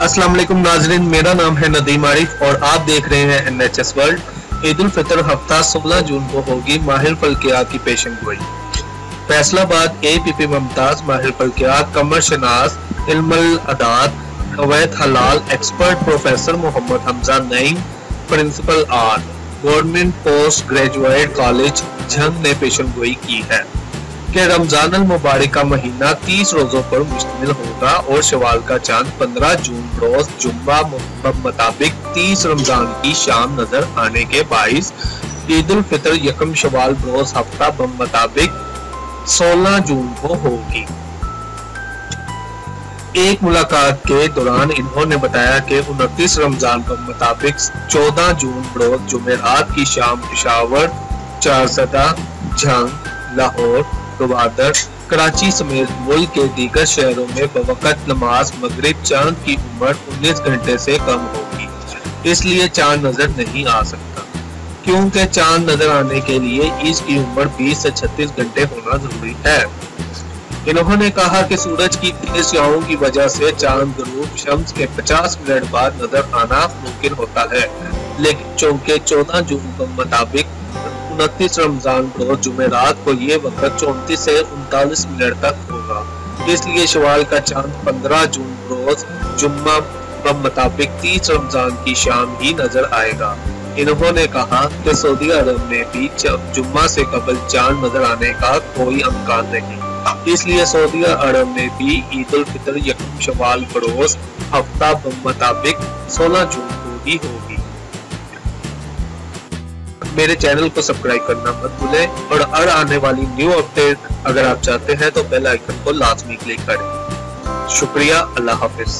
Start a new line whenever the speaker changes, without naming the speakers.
अस्सलाम वालेकुम नाजरीन, मेरा नाम है नदीम आरिफ और आप देख रहे हैं NHS वर्ल्ड। ईद उल फितर हफ्ता 16 जून को होगी माहिर फल्कियात की पेशन गोई। फैसलाबाद APP मुमताज माहिर फल्कियात, कमर शनास, इल्मुल अदात, कवैत हलाल expert professor Muhammad Hamza Naeem, principal आर्ट, government post graduate college Jhang ने पेशन गोई की है कि रमजान अल मुबारक का महीना 30 रोजों पर मुश्तमिल होगा और शवाल का चांद 15 जून रोज जुम्मा मुताबिक 30 रमजान की शाम नजर आने के बाइस ईद उल फितर यकम शवाल रोज हफ्ता मुताबिक 16 जून को होगी। एक मुलाकात के दौरान इन्होंने बताया कि 29 रमजान के मुताबिक 14 जून रोज जुमेरात की शाम पेशावर, चारसदा, झंग, लाहौर, गवादर, कराची समेत मुल्क के दीगर शहरों में बवक़्त नमाज मगरिब चांद की उम्र 19 घंटे से कम होगी, इसलिए चांद नजर नहीं आ सकता, क्योंकि चांद नजर आने के लिए इसकी उम्र 20 से 36 घंटे होना जरूरी है। इन्होंने कहा कि सूरज की तेज छांवों की वजह से चांद गुरूब शम्स के 50 मिनट बाद नजर आना मुमकिन होता है, लेकिन चूंकि 14 जून के मुताबिक 29 रमजान रोज जुमेरात को ये वक्त 34 से 39 मिनट तक होगा, इसलिए शवाल का चांद 15 जून रोज जुम्मा मुताबिक 30 रमजान की शाम ही नजर आएगा। इन्होंने कहा कि सऊदी अरब में भी जुम्मा से कबल चांद नजर आने का कोई इम्कान नहीं, इसलिए सऊदी अरब में भी ईद उल फितर यकम शवाल बरोज हफ्ता मुताबिक 16 जून को ही होगी। मेरे चैनल को सब्सक्राइब करना मत भूलें और हर आने वाली न्यू अपडेट अगर आप चाहते हैं तो बेल आइकन को लाजमी क्लिक करें। शुक्रिया, अल्लाह हाफिज।